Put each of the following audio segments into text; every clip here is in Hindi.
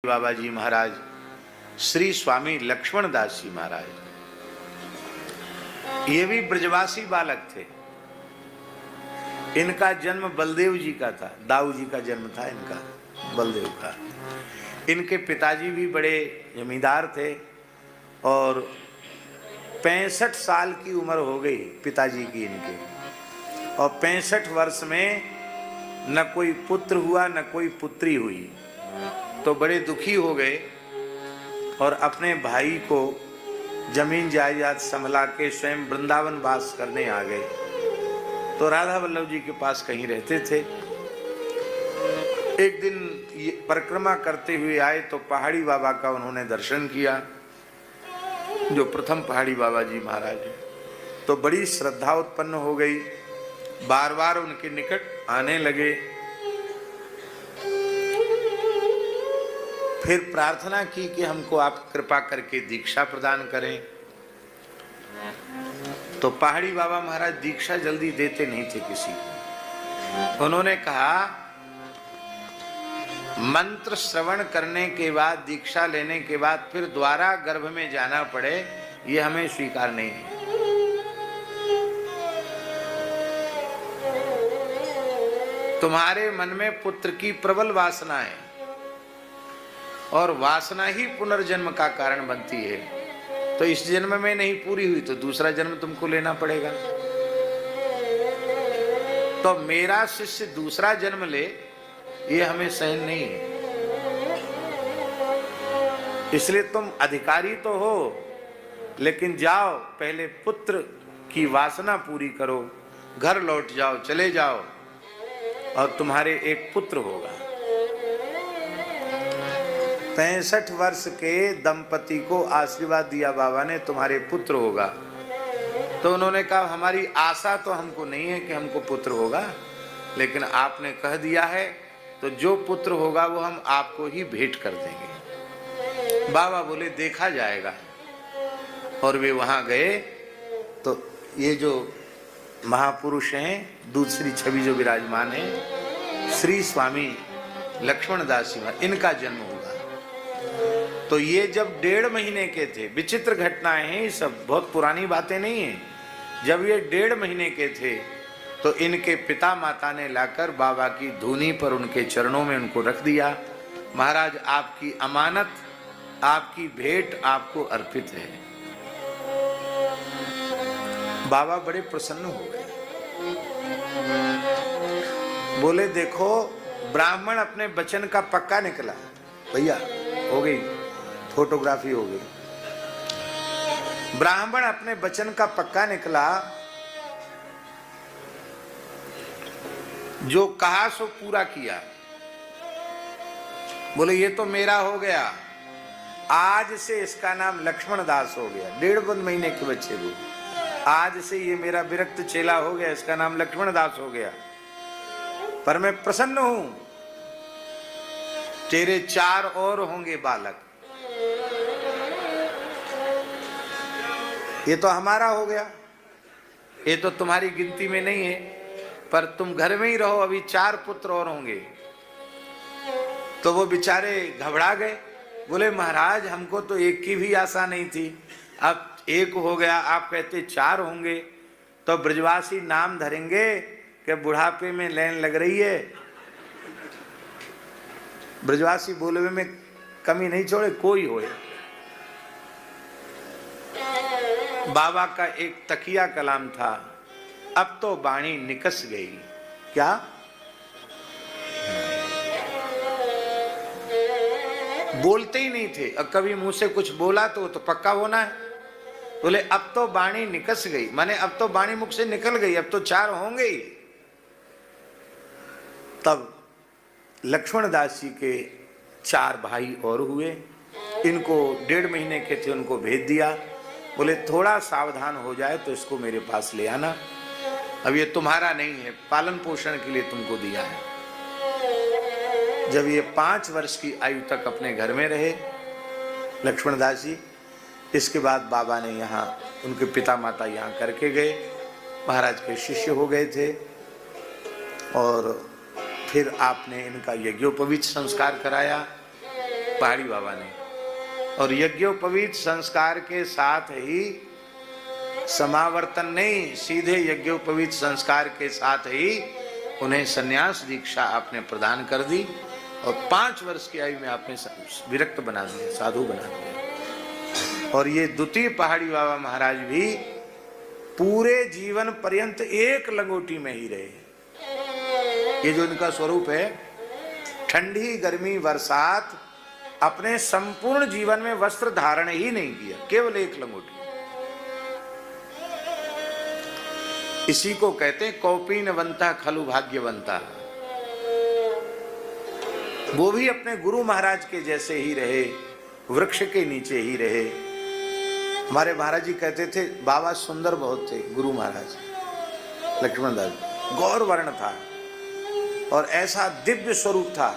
बाबा जी महाराज, श्री स्वामी लक्ष्मण दास जी महाराज, ये भी ब्रजवासी बालक थे। इनका जन्म बलदेव जी का था, दाऊ जी का जन्म था इनका, बलदेव का। इनके पिताजी भी बड़े जमींदार थे और 65 साल की उम्र हो गई पिताजी की इनके, और 65 वर्ष में न कोई पुत्र हुआ न कोई पुत्री हुई। तो बड़े दुखी हो गए और अपने भाई को जमीन जायदाद संभला के स्वयं वृंदावन वास करने आ गए। तो राधा वल्लभ जी के पास कहीं रहते थे। एक दिन ये परिक्रमा करते हुए आए तो पहाड़ी बाबा का उन्होंने दर्शन किया, जो प्रथम पहाड़ी बाबा जी महाराज हैं। तो बड़ी श्रद्धा उत्पन्न हो गई, बार बार उनके निकट आने लगे। फिर प्रार्थना की कि हमको आप कृपा करके दीक्षा प्रदान करें। तो पहाड़ी बाबा महाराज दीक्षा जल्दी देते नहीं थे किसी को। उन्होंने कहा, मंत्र श्रवण करने के बाद, दीक्षा लेने के बाद फिर द्वारा गर्भ में जाना पड़े, ये हमें स्वीकार नहीं है। तुम्हारे मन में पुत्र की प्रबल वासना है और वासना ही पुनर्जन्म का कारण बनती है। तो इस जन्म में नहीं पूरी हुई तो दूसरा जन्म तुमको लेना पड़ेगा। तो मेरा शिष्य दूसरा जन्म ले, ये हमें सहन नहीं है। इसलिए तुम अधिकारी तो हो, लेकिन जाओ पहले पुत्र की वासना पूरी करो, घर लौट जाओ, चले जाओ और तुम्हारे एक पुत्र होगा। 65 वर्ष के दंपति को आशीर्वाद दिया बाबा ने, तुम्हारे पुत्र होगा। तो उन्होंने कहा, हमारी आशा तो हमको नहीं है कि हमको पुत्र होगा, लेकिन आपने कह दिया है तो जो पुत्र होगा वो हम आपको ही भेंट कर देंगे। बाबा बोले, देखा जाएगा। और वे वहां गए तो ये जो महापुरुष हैं, दूसरी छवि जो विराजमान है, श्री स्वामी लक्ष्मण दास जी, इनका जन्म हुआ। तो ये जब 1.5 महीने के थे, विचित्र घटनाएं हैं ये सब, बहुत पुरानी बातें नहीं है। जब ये 1.5 महीने के थे तो इनके पिता माता ने लाकर बाबा की धूनी पर उनके चरणों में उनको रख दिया। महाराज, आपकी अमानत, आपकी भेंट आपको अर्पित है। बाबा बड़े प्रसन्न हो गए, बोले, देखो ब्राह्मण अपने वचन का पक्का निकला। भैया हो गई, फोटोग्राफी हो गई। ब्राह्मण अपने वचन का पक्का निकला, जो कहा सो पूरा किया। बोले, ये तो मेरा हो गया, आज से इसका नाम लक्ष्मण दास हो गया। 1.5 महीने के बच्चे को, आज से ये मेरा विरक्त चेला हो गया, इसका नाम लक्ष्मण दास हो गया। पर मैं प्रसन्न हूं, तेरे 4 और होंगे बालक। ये तो हमारा हो गया, ये तो तुम्हारी गिनती में नहीं है, पर तुम घर में ही रहो, अभी 4 पुत्र और होंगे। तो वो बेचारे घबरा गए, बोले, महाराज हमको तो एक की भी आशा नहीं थी, अब 1 हो गया, आप कहते 4 होंगे। तो ब्रजवासी नाम धरेंगे कि बुढ़ापे में लैन लग रही है। ब्रजवासी बोले में कमी नहीं छोड़े, कोई होए। बाबा का एक तकिया कलाम था, अब तो बाणी निकस गई। क्या? बोलते ही नहीं थे, और कभी मुंह से कुछ बोला तो पक्का होना है। बोले, अब तो बाणी निकस गई, माने अब तो बाणी मुख से निकल गई, अब तो 4 होंगे ही। तब लक्ष्मण दास जी के 4 भाई और हुए। इनको 1.5 महीने के थे, उनको भेज दिया। बोले, थोड़ा सावधान हो जाए तो इसको मेरे पास ले आना, अब ये तुम्हारा नहीं है, पालन पोषण के लिए तुमको दिया है। जब ये 5 वर्ष की आयु तक अपने घर में रहे लक्ष्मण दास जी, इसके बाद बाबा ने यहाँ, उनके पिता माता यहाँ करके गए, महाराज के शिष्य हो गए थे। और फिर आपने इनका यज्ञोपवीत संस्कार कराया। पहाड़ी बाबा ने। और यज्ञोपवीत संस्कार के साथ ही समावर्तन नहीं, सीधे यज्ञोपवीत संस्कार के साथ ही उन्हें संन्यास दीक्षा आपने प्रदान कर दी और 5 वर्ष की आयु में आपने विरक्त बना दिया, साधु बना दिया। और ये द्वितीय पहाड़ी बाबा महाराज भी पूरे जीवन पर्यंत एक लंगोटी में ही रहे। ये जो इनका स्वरूप है, ठंडी गर्मी बरसात अपने संपूर्ण जीवन में वस्त्र धारण ही नहीं किया, केवल एक लंगोटी। इसी को कहते हैं कौपीनवंता खलु भाग्यवंता। वो भी अपने गुरु महाराज के जैसे ही रहे, वृक्ष के नीचे ही रहे। हमारे महाराज जी कहते थे बाबा सुंदर बहुत थे, गुरु महाराज लक्ष्मण दास, गौर वर्ण था और ऐसा दिव्य स्वरूप था,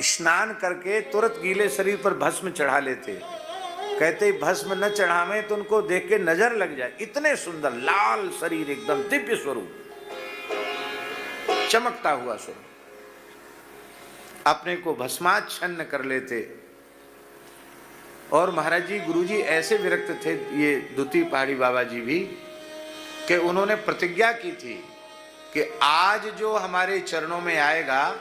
स्नान करके तुरंत गीले शरीर पर भस्म चढ़ा लेते। कहते भस्म न चढ़ावे तो उनको देख के नजर लग जाए, इतने सुंदर लाल शरीर, एकदम दिव्य स्वरूप, चमकता हुआ स्वरूप, अपने को भस्माच्छन्न कर लेते। और महाराज जी गुरु जी ऐसे विरक्त थे, ये द्वितीय पहाड़ी बाबा जी भी, कि उन्होंने प्रतिज्ञा की थी कि आज जो हमारे चरणों में आएगा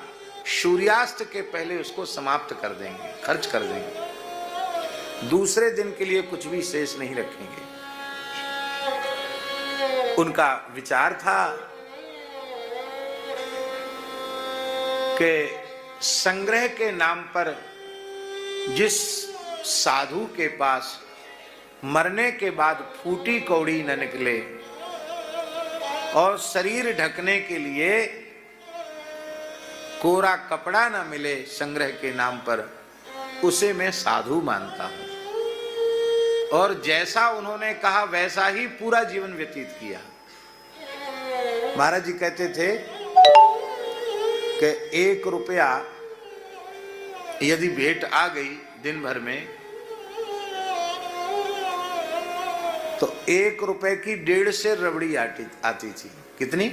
सूर्यास्त के पहले उसको समाप्त कर देंगे, खर्च कर देंगे, दूसरे दिन के लिए कुछ भी शेष नहीं रखेंगे। उनका विचार था कि संग्रह के नाम पर जिस साधु के पास मरने के बाद फूटी कौड़ी न निकले और शरीर ढकने के लिए कोरा कपड़ा न मिले संग्रह के नाम पर, उसे मैं साधु मानता हूं। और जैसा उन्होंने कहा वैसा ही पूरा जीवन व्यतीत किया। महाराज जी कहते थे कि 1 रुपया यदि भेंट आ गई दिन भर में तो 1 रुपए की 1.5 सेर रबड़ी आती थी। कितनी?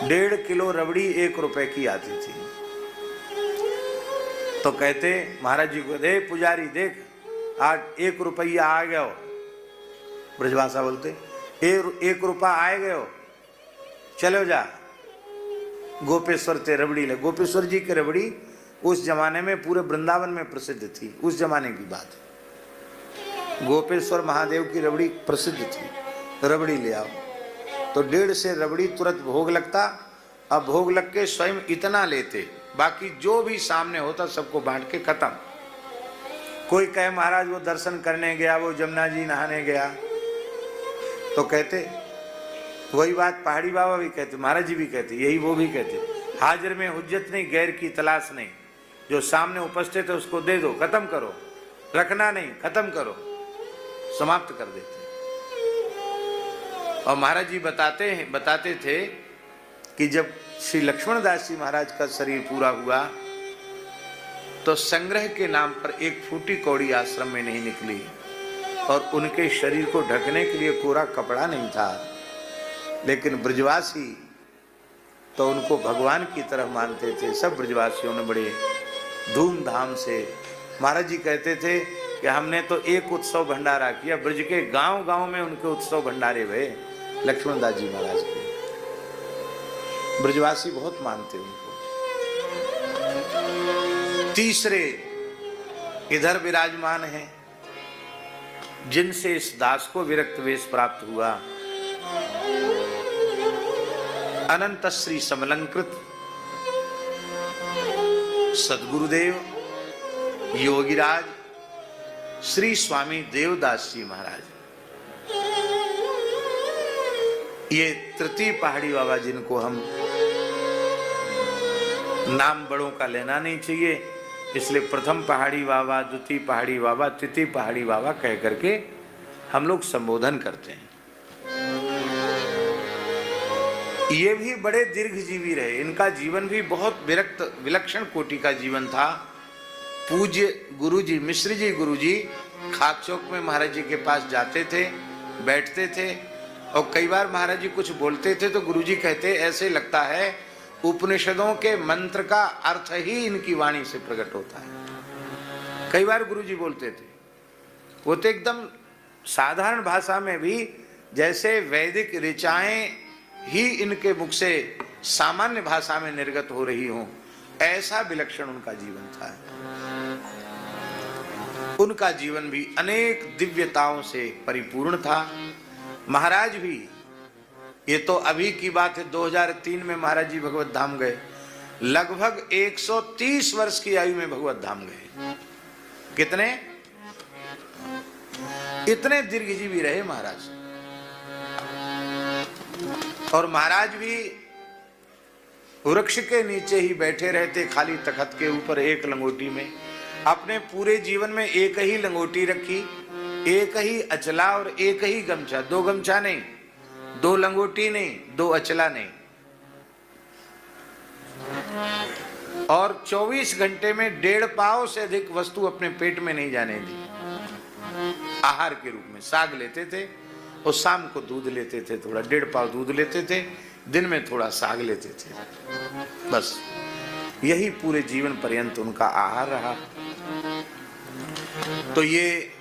1.5 किलो रबड़ी 1 रुपए की आती थी। तो कहते महाराज जी को, दे पुजारी देख आज 1 रुपया आ गया हो, ब्रजभाषा बोलते 1 रुपया आए गए हो, चलो जा गोपेश्वर ते रबड़ी ले। गोपेश्वर जी की रबड़ी उस जमाने में पूरे वृंदावन में प्रसिद्ध थी, उस जमाने की बात। गोपेश्वर महादेव की रबड़ी प्रसिद्ध थी, रबड़ी ले आओ। तो 1.5 सेर रबड़ी तुरंत भोग लगता। अब भोग लग के स्वयं इतना लेते, बाकी जो भी सामने होता सबको बांट के खत्म। कोई कहे महाराज वो दर्शन करने गया, वो जमुना जी नहाने गया, तो कहते वही बात पहाड़ी बाबा भी कहते, महाराज जी भी कहते, यही वो भी कहते, हाजिर में हुज्जत नहीं, गैर की तलाश नहीं। जो सामने उपस्थित है उसको दे दो, खत्म करो, रखना नहीं, खत्म करो, समाप्त कर देते। और महाराज जी बताते थे कि जब श्री लक्ष्मण दास जी महाराज का शरीर पूरा हुआ तो संग्रह के नाम पर 1 फूटी कौड़ी आश्रम में नहीं निकली और उनके शरीर को ढकने के लिए कोरा कपड़ा नहीं था। लेकिन ब्रजवासी तो उनको भगवान की तरह मानते थे। सब ब्रजवासियों ने बड़े धूमधाम से, महाराज जी कहते थे कि हमने तो एक उत्सव भंडारा किया, ब्रज के गांव गांव में उनके उत्सव भंडारे भये लक्ष्मण दास जी महाराज के। ब्रजवासी बहुत मानते उनको। तीसरे इधर विराजमान हैं जिनसे इस दास को विरक्त वेश प्राप्त हुआ, अनंत श्री समलंकृत सद्गुरुदेव योगीराज श्री स्वामी देवदास जी महाराज। ये तृतीय पहाड़ी बाबा जिनको हम, नाम बड़ों का लेना नहीं चाहिए, इसलिए प्रथम पहाड़ी बाबा, द्वितीय पहाड़ी बाबा, तृतीय पहाड़ी बाबा कह करके हम लोग संबोधन करते हैं। ये भी बड़े दीर्घजीवी रहे, इनका जीवन भी बहुत विरक्त विलक्षण कोटि का जीवन था। पूज्य गुरुजी मिश्र जी गुरुजी खाक चौक में महाराज जी के पास जाते थे, बैठते थे और कई बार महाराज जी कुछ बोलते थे तो गुरुजी कहते ऐसे लगता है उपनिषदों के मंत्र का अर्थ ही इनकी वाणी से प्रकट होता है। कई बार गुरुजी बोलते थे, वो तो एकदम साधारण भाषा में भी जैसे वैदिक ऋचाएं ही इनके मुख से सामान्य भाषा में निर्गत हो रही हों, ऐसा विलक्षण उनका जीवन था। उनका जीवन भी अनेक दिव्यताओं से परिपूर्ण था। महाराज भी, ये तो अभी की बात है, 2003 में महाराज जी भगवत धाम गए। लगभग 130 वर्ष की आयु में भगवत धाम गए। कितने? इतने दीर्घजीवी रहे महाराज। और महाराज भी वृक्ष के नीचे ही बैठे रहते, खाली तखत के ऊपर एक लंगोटी में। अपने पूरे जीवन में एक ही लंगोटी रखी, एक ही अचला और एक ही गमछा। 2 गमछा नहीं, 2 लंगोटी नहीं, 2 अचला नहीं। और 24 घंटे में 1.5 पाव से अधिक वस्तु अपने पेट में नहीं जाने दी। आहार के रूप में साग लेते थे और शाम को दूध लेते थे, थोड़ा 1.5 पाव दूध लेते थे, दिन में थोड़ा साग लेते थे। बस यही पूरे जीवन पर्यंत उनका आहार रहा। तो ये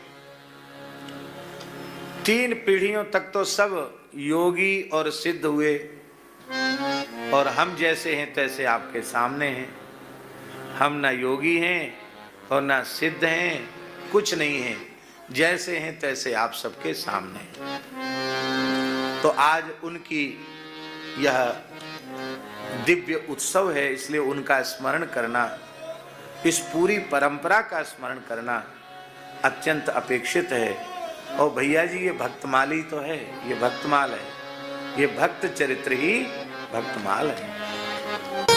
3 पीढ़ियों तक तो सब योगी और सिद्ध हुए, और हम जैसे हैं तैसे आपके सामने हैं। हम ना योगी हैं और ना सिद्ध हैं, कुछ नहीं हैं, जैसे हैं तैसे आप सबके सामने हैं। तो आज उनकी यह दिव्य उत्सव है, इसलिए उनका स्मरण करना, इस पूरी परंपरा का स्मरण करना अत्यंत अपेक्षित है। और भैया जी, ये भक्तमाली तो है, ये भक्तमाल है, ये भक्त चरित्र ही भक्तमाल है।